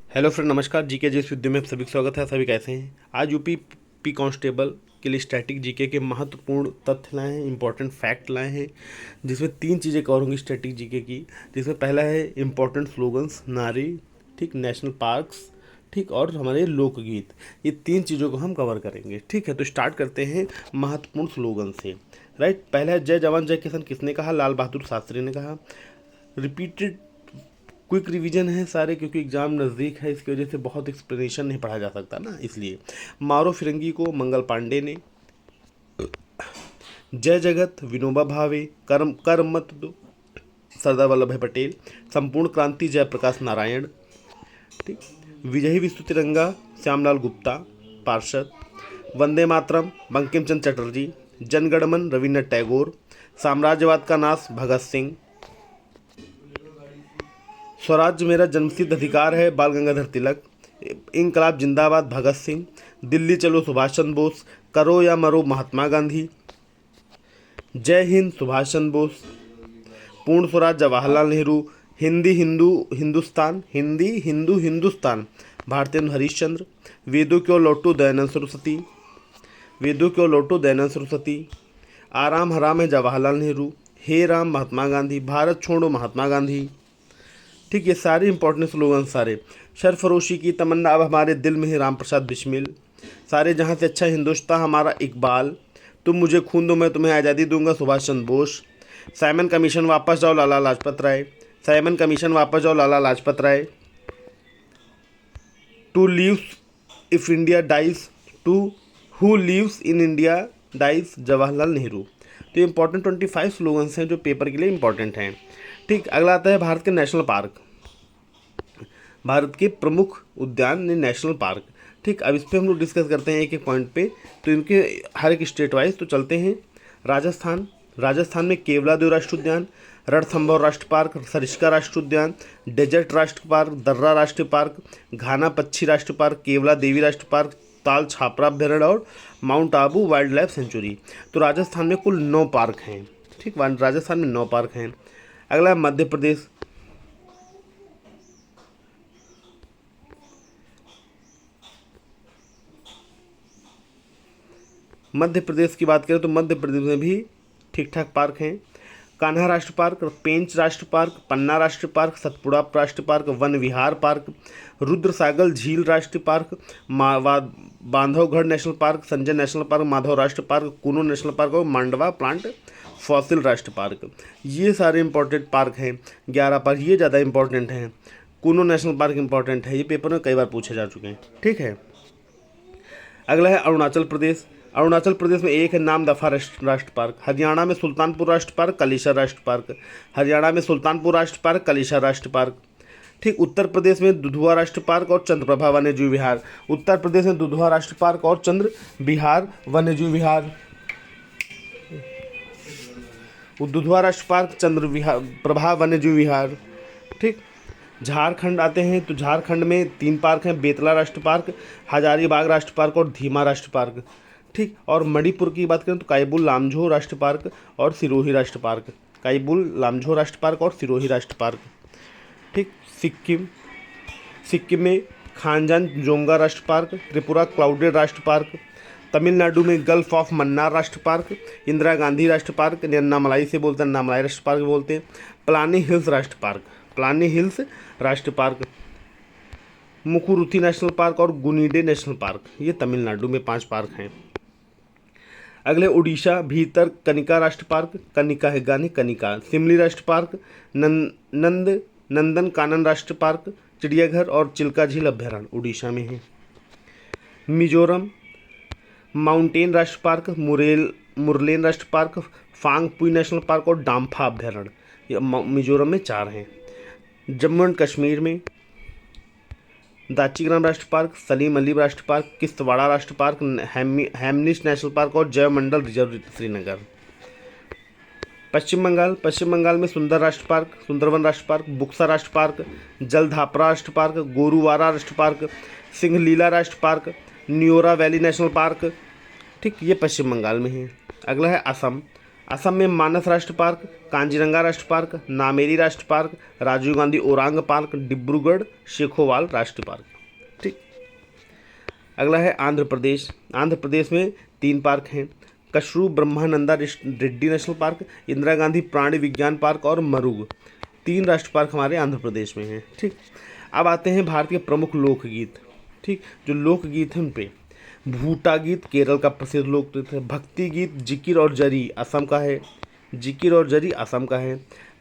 Hello friend, नमस्कार। GK जिस विद्या में आप सभी का स्वागत है। सभी कैसे हैं? आज यूपी पी कांस्टेबल के लिए स्टैटिक जीके के महत्वपूर्ण तथ्य लाए हैं, इंपॉर्टेंट फैक्ट लाए हैं, जिसमें तीन चीज़ें कवर होंगी स्टैटिक जीके की। जिसमें पहला है इंपॉर्टेंट स्लोगन्स, नारी, ठीक, नेशनल पार्क्स, ठीक, और हमारे लोकगीत। ये तीन चीज़ों को हम कवर करेंगे, ठीक है। तो स्टार्ट करते हैं महत्वपूर्ण स्लोगन से। राइट, पहला है जय जवान जय किसान। किसने कहा? लाल बहादुर शास्त्री ने कहा। रिपीटेड क्विक रिवीजन है सारे, क्योंकि एग्ज़ाम नज़दीक है, इसकी वजह से बहुत एक्सप्लेनेशन नहीं पढ़ा जा सकता ना, इसलिए। मारो फिरंगी को मंगल पांडे ने। जय जगत विनोबा भावे। कर्म कर्म मत दो सरदार वल्लभ भाई पटेल। संपूर्ण क्रांति जयप्रकाश नारायण, ठीक। विजयी विश्व तिरंगा श्यामलाल गुप्ता पार्षद। वंदे मातरम बंकिम चंद्र चटर्जी। जनगणमन रविन्द्रनाथ टैगोर। साम्राज्यवाद का नाश भगत सिंह। स्वराज्य मेरा जन्मसिद्ध अधिकार है बाल गंगाधर तिलक। इनकलाब जिंदाबाद भगत सिंह। दिल्ली चलो सुभाष चंद्र बोस। करो या मरो महात्मा गांधी। जय हिंद सुभाष चंद्र बोस। पूर्ण स्वराज जवाहरलाल नेहरू। हिंदी हिंदू हिंदुस्तान, हिंदी हिंदू हिंदुस्तान भारतेंदु हरीशचंद्र। वेदों क्यों लौटो दयानंद सरस्वती। वेदों क्यों लौटो दयानंद सरस्वती। आराम हराम है जवाहरलाल नेहरू। हे राम महात्मा गांधी। भारत छोड़ो महात्मा गांधी, ठीक। ये सारे इंपॉर्टेंट स्लोगन सारे। सरफरोशी की तमन्ना अब हमारे दिल में है राम प्रसाद बिस्मिल। सारे जहाँ से अच्छा हिंदुस्तान हमारा इकबाल। तुम मुझे खून दो मैं तुम्हें आज़ादी दूंगा सुभाष चंद्र बोस। साइमन कमीशन वापस जाओ लाला लाजपत राय। साइमन कमीशन वापस जाओ Lala Lajpat Rai. To lives if India dies, to who lives in India dies Jawaharlal Nehru. तो इंपॉर्टेंट 25 स्लोगन्स हैं जो पेपर के लिए इंपॉर्टेंट हैं, ठीक। अगला आता है भारत के नेशनल पार्क। भारत के प्रमुख उद्यान ने नेशनल पार्क, ठीक। अब इस पर हम लोग डिस्कस करते हैं एक एक पॉइंट पे। तो इनके हर एक स्टेट वाइज तो चलते हैं। राजस्थान, राजस्थान में केवलादेव राष्ट्रीय उद्यान, रणथंभौर राष्ट्रीय पार्क, सरिस्का राष्ट्रीय उद्यान, डेजर्ट राष्ट्रीय पार्क, दर्रा राष्ट्रीय पार्क, घाना पक्षी राष्ट्रीय पार्क, केवला देवी राष्ट्रीय पार्क, ताल छापरा अभ्यारण्य और mount Abu wild life sanctuary. तो राजस्थान में कुल 9 पार्क हैं, ठीक। राजस्थान में 9 पार्क हैं। अगला है मध्य प्रदेश। मध्य प्रदेश की बात करें तो मध्य प्रदेश में भी ठीक ठाक पार्क हैं। कान्हा राष्ट्रीय पार्क, पेंच राष्ट्रीय पार्क, पन्ना राष्ट्रीय पार्क, सतपुड़ा राष्ट्रीय पार्क, वन विहार पार्क, रुद्रसागर झील राष्ट्रीय park, Bandhavgarh national park, Sanjay national park, Madhav राष्ट्रीय पार्क, कुनो नेशनल पार्क और मांडवा प्लांट फॉसिल राष्ट्रीय पार्क। ये सारे इंपॉर्टेंट पार्क हैं। 11 पार्क ये ज़्यादा इंपॉर्टेंट हैं। कुनो नेशनल पार्क इंपॉर्टेंट है, ये पेपर में कई बार पूछे जा चुके हैं, ठीक है। अगला है अरुणाचल प्रदेश। अरुणाचल प्रदेश में एक है नामदफा राष्ट्र पार्क। हरियाणा में सुल्तानपुर राष्ट्र पार्क, कलीसर राष्ट्र पार्क। हरियाणा में सुल्तानपुर राष्ट्र पार्क, कलीसर राष्ट्र पार्क, ठीक। उत्तर प्रदेश में दुधवा राष्ट्र पार्क और चंद्रप्रभा वन्यजीव विहार। उत्तर प्रदेश में दुधवा राष्ट्र पार्क और चंद्र विहार वन्यजीव विहार। दुधवा राष्ट्र पार्क, चंद्र विहार, प्रभा वन्यजीव विहार, ठीक। झारखंड आते हैं तो झारखंड में 3 पार्क हैं, बेतला राष्ट्र पार्क, हजारीबाग राष्ट्र पार्क और धीमा राष्ट्र पार्क, ठीक। और मणिपुर की बात करें तो काइबुल लामझो राष्ट्र पार्क और सिरोही राष्ट्र पार्क। काइबुल लामझो राष्ट्र पार्क और सिरोही राष्ट्र पार्क, ठीक। सिक्किम, सिक्किम में खानजान जोंगा राष्ट्र पार्क, त्रिपुरा क्लाउडेड राष्ट्र पार्क। तमिलनाडु में गल्फ ऑफ मन्नार राष्ट्र पार्क, इंदिरा गांधी राष्ट्र पार्क, अन्नामलाई से बोलते हैं, अन्नामलाई राष्ट्र पार्क बोलते हैं। प्लानी हिल्स राष्ट्र पार्क, प्लानी हिल्स राष्ट्र पार्क। मुकुरुथी नेशनल पार्क और गुनीडे नेशनल पार्क, ये तमिलनाडु में 5 पार्क हैं। अगले उड़ीसा, भीतर कनिका राष्ट्र पार्क, कनिका है गाने कनिका। सिमली राष्ट्र पार्क, नंदन कानन राष्ट्र पार्क, चिड़ियाघर और चिल्का झील अभ्यारण्य उड़ीसा में है। मिजोरम, माउंटेन राष्ट्र पार्क, मुरलेन राष्ट्र पार्क, फांगपुई नेशनल पार्क और डाम्फा अभ्यारण्य, ये मिजोरम में 4 हैं। जम्मू एंड कश्मीर में दाचीग्राम राष्ट्र पार्क, सलीम अली राष्ट्र पार्क, किश्तवाड़ा राष्ट्र पार्क, हेमनिश नेशनल पार्क और जयमंडल रिजर्व श्रीनगर। पश्चिम बंगाल, पश्चिम बंगाल में सुंदर राष्ट्र पार्क, सुंदरवन राष्ट्र पार्क, बुक्सा राष्ट्र पार्क, जलधापरा राष्ट्र पार्क, गोरुवारा राष्ट्र पार्क, सिंहलीला राष्ट्र park, Neora valley national park, ठीक। ये पश्चिम बंगाल में है। अगला है असम। असम में मानस राष्ट्र पार्क, कांजीरंगा राष्ट्र पार्क, नामेरी राष्ट्र पार्क, राजीव गांधी ओरांग पार्क, डिब्रूगढ़ शेखोवाल राष्ट्रीय पार्क। ठीक। अगला है आंध्र प्रदेश। आंध्र प्रदेश में 3 पार्क हैं, कशरू ब्रह्मानंदा रेड्डी नेशनल पार्क, इंदिरा गांधी प्राणी विज्ञान पार्क और मरुग। 3 राष्ट्र पार्क हमारे आंध्र प्रदेश में हैं। ठीक। अब आते हैं भारत के प्रमुख लोकगीत। ठीक, जो लोकगीत हैं उन पे भूटा गीत केरल का प्रसिद्ध लोकगीत है, भक्ति गीत जिकिर और जरी असम का है, जिकिर और जरी असम का है,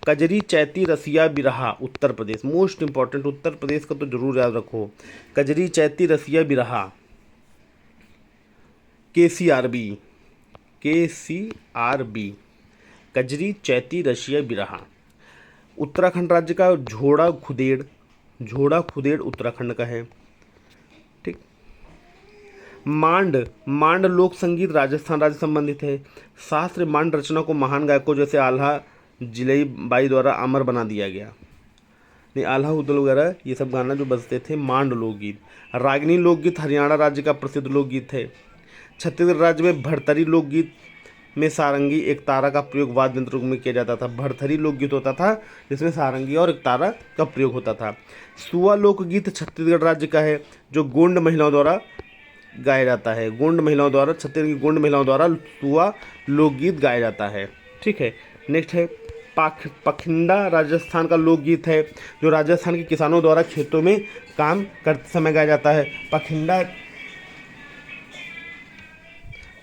कजरी चैती रसिया बिरहा उत्तर प्रदेश, मोस्ट इंपॉर्टेंट, उत्तर प्रदेश का तो जरूर याद रखो, कजरी चैती रसिया बिरहा KCRB, कजरी चैती रसिया बिरहा। उत्तराखंड राज्य का झोड़ा खुदेड़ उत्तराखंड का है। ठीक। मांड लोक संगीत राजस्थान राज्य संबंधित है। शास्त्रीय मांड रचना को महान गायकों जैसे आल्हा जिलई बाई द्वारा अमर बना दिया गया। नहीं, आल्हा उदल वगैरह ये सब गाना जो बजते थे मांड लोकगीत। रागिनी लोकगीत हरियाणा राज्य का प्रसिद्ध लोकगीत है। छत्तीसगढ़ राज्य में भरथरी लोकगीत में सारंगी एक तारा का प्रयोग वाद्य यंत्र में किया जाता था। भरथरी लोकगीत होता था जिसमें सारंगी और एक तारा का प्रयोग होता था। सुआ लोकगीत छत्तीसगढ़ राज्य का है जो गोंड महिलाओं द्वारा गाया जाता है। छत्तीसगढ़ की गोंड महिलाओं द्वारा सुआ लोकगीत गाया जाता है। ठीक है। नेक्स्ट है पखिंडा राजस्थान का लोकगीत है जो राजस्थान के किसानों द्वारा खेतों में काम करते समय गाया जाता है।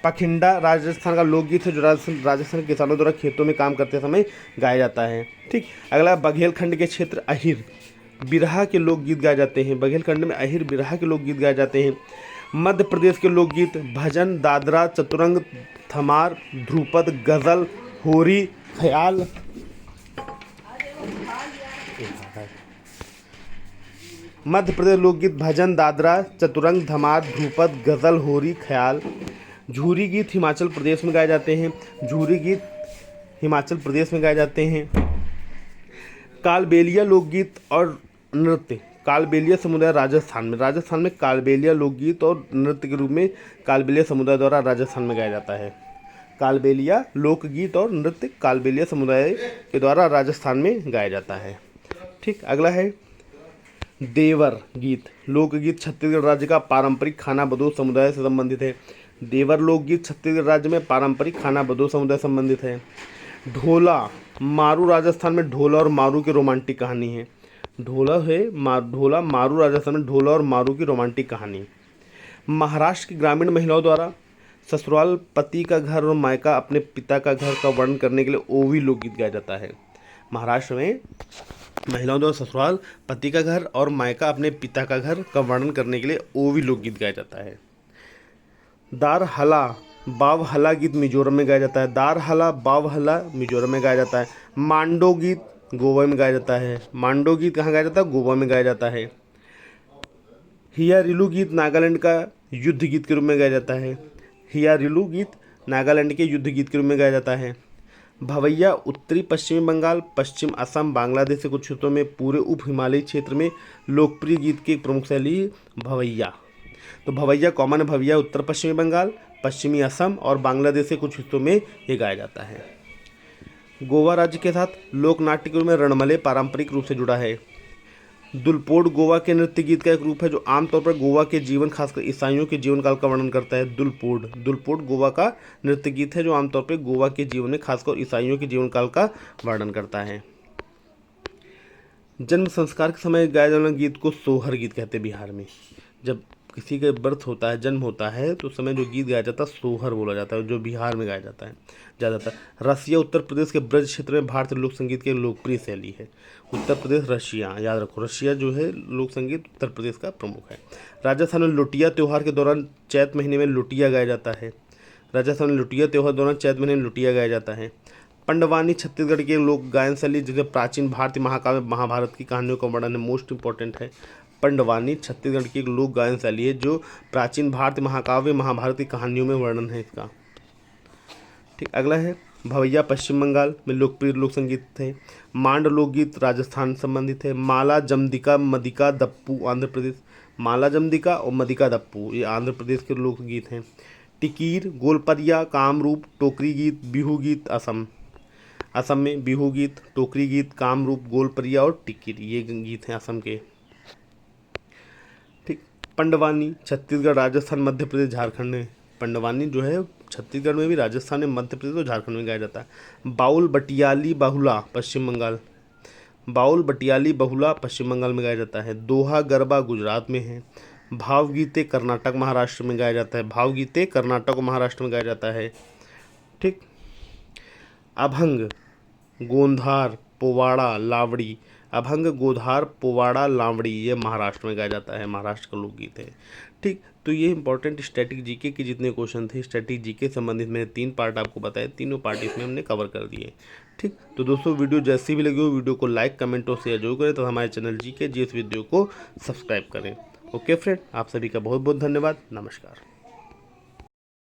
पखिंडा राजस्थान का लोकगीत है जो राजस्थान के किसानों द्वारा खेतों में काम करते समय गाया जाता है। ठीक। अगला बघेलखंड के क्षेत्र अहिर बिरहा के लोकगीत गाए जाते हैं। बघेलखंड में अहिर बिरहा के लोकगीत गाए जाते हैं। मध्य प्रदेश के लोकगीत भजन, दादरा, चतुरंग, थमार, ध्रुपद, गजल, होरी, ख्याल। मध्य प्रदेश लोकगीत भजन, दादरा, चतुरंग, धमार, ध्रुपद, गजल, होरी, ख्याल। झूरी गीत हिमाचल प्रदेश में गाए जाते हैं। कालबेलिया लोकगीत और नृत्य, कालबेलिया समुदाय राजस्थान में कालबेलिया लोकगीत और नृत्य के रूप में कालबेलिया समुदाय द्वारा राजस्थान में गाया जाता है। कालबेलिया लोकगीत और नृत्य कालबेलिया समुदाय के द्वारा राजस्थान में गाया जाता है। ठीक। अगला है देवर गीत लोकगीत छत्तीसगढ़ राज्य का पारंपरिक खाना बदोश समुदाय से संबंधित है। देवर लोकगीत छत्तीसगढ़ राज्य में पारंपरिक खाना बदोश समुदाय संबंधित है। ढोला मारू राजस्थान में ढोला और मारू की रोमांटिक कहानी है। ढोला मारू राजस्थान में ढोला और मारू की रोमांटिक कहानी। महाराष्ट्र की ग्रामीण महिलाओं द्वारा ससुराल पति का घर और मायका अपने पिता का घर का वर्णन करने के लिए ओवी लोकगीत गाया जाता है। महाराष्ट्र में महिलाओं द्वारा ससुराल पति का घर और मायका अपने पिता का घर का वर्णन करने के लिए ओवी लोकगीत गाया जाता है। दार हला बाव हला गीत मिजोरम में गाया जाता है। दार हला बाव हला मिजोरम में गाया जाता है। मांडो गीत गोवा में गाया जाता है। मांडो गीत कहाँ गाया जाता है? गोवा में गाया जाता है। हियारिलू गीत नागालैंड का युद्ध गीत के रूप में गाया जाता है। हियारिलू गीत नागालैंड के युद्ध गीत के रूप में गाया जाता है। भवैया उत्तरी पश्चिमी बंगाल, पश्चिम असम, बांग्लादेश के कुछ क्षेत्रों में पूरे उप हिमालयी क्षेत्र में लोकप्रिय गीत की एक प्रमुख शैली भवैया। तो भवैया कॉमन है, भवैया उत्तर पश्चिमी बंगाल, पश्चिमी असम और बांग्लादेश के कुछ हिस्सों में ये गाया जाता है। गोवा राज्य के साथ लोक नाट्य के रूप में रणमले पारंपरिक रूप से जुड़ा है। दुलपोड गोवा के नृत्य गीत का एक रूप है जो आमतौर पर गोवा के जीवन, खासकर ईसाइयों के जीवन काल का वर्णन करता है। दुलपोड गोवा का नृत्य गीत है जो आमतौर पर गोवा के जीवन में, खासकर ईसाइयों के जीवन काल का वर्णन करता है। जन्म संस्कार के समय गाए जाने वाले गीत को सोहर गीत कहते हैं बिहार में। जब किसी का बर्थ होता है, जन्म होता है, तो उस समय जो गीत गाया जाता है सोहर बोला जाता है, जो बिहार में गाया जाता है ज़्यादातर। रसिया उत्तर प्रदेश के ब्रज क्षेत्र में भारतीय लोक संगीत की लोकप्रिय शैली है। उत्तर प्रदेश रसिया, याद रखो, रसिया जो है लोक संगीत उत्तर प्रदेश का प्रमुख है। राजस्थान में लोटिया त्यौहार के दौरान चैत महीने में लोटिया गाया जाता है। राजस्थान में लोटिया त्यौहार के दौरान चैत महीने में लोटिया गाया जाता है। पंडवानी छत्तीसगढ़ की लोक गायन शैली जिसमें प्राचीन भारतीय महाकाव्य महाभारत की कहानियों का वर्णन है, मोस्ट इंपॉर्टेंट है। पंडवानी छत्तीसगढ़ की एक लोक गायन शैली है जो प्राचीन भारतीय महाकाव्य महाभारत की कहानियों में वर्णन है इसका। ठीक। अगला है भवैया पश्चिम बंगाल में लोकप्रिय लोक संगीत है। मांड लोकगीत राजस्थान संबंधित है। माला जमदिका मदिका दप्पू आंध्र प्रदेश, माला जमदिका और मदिका दप्पू ये आंध्र प्रदेश के लोकगीत हैं। टिकीर, गोलपरिया, कामरूप, टोकरी गीत, बिहू गीत असम। असम में बिहू गीत, टोकरी गीत, कामरूप, गोलपरिया और टिकीर ये गीत हैं असम के। ठीक। पंडवानी छत्तीसगढ़, राजस्थान, मध्य प्रदेश, झारखंड में। पंडवानी जो है छत्तीसगढ़ में भी, राजस्थान में, मध्य प्रदेश और झारखंड में गाया जाता है। बाउल बटियाली बहुला पश्चिम बंगाल। बाउल बटियाली बहुला पश्चिम बंगाल में गाया जाता है। दोहा गरबा गुजरात में है। भावगीते कर्नाटक महाराष्ट्र में गाया जाता है। भावगीते कर्नाटक और महाराष्ट्र में गाया जाता है। ठीक। अभंग गोंधार पोवाड़ा लावड़ी। अभंग गोधार पोवाड़ा लावड़ी ये महाराष्ट्र में गाया जाता है, महाराष्ट्र का लोकगीत है। ठीक। तो ये इंपॉर्टेंट स्टैटिक जीके के जितने क्वेश्चन थे स्टैटिक जीके संबंधित मैंने 3 पार्ट आपको बताए, तीनों पार्ट इसमें हमने कवर कर दिए। ठीक। तो दोस्तों वीडियो जैसी भी लगी हो वीडियो को लाइक कमेंट और शेयर जरूर करें, तो हमारे चैनल जीके जीएस वीडियो को सब्सक्राइब करें। ओके फ्रेंड, आप सभी का बहुत बहुत धन्यवाद। नमस्कार।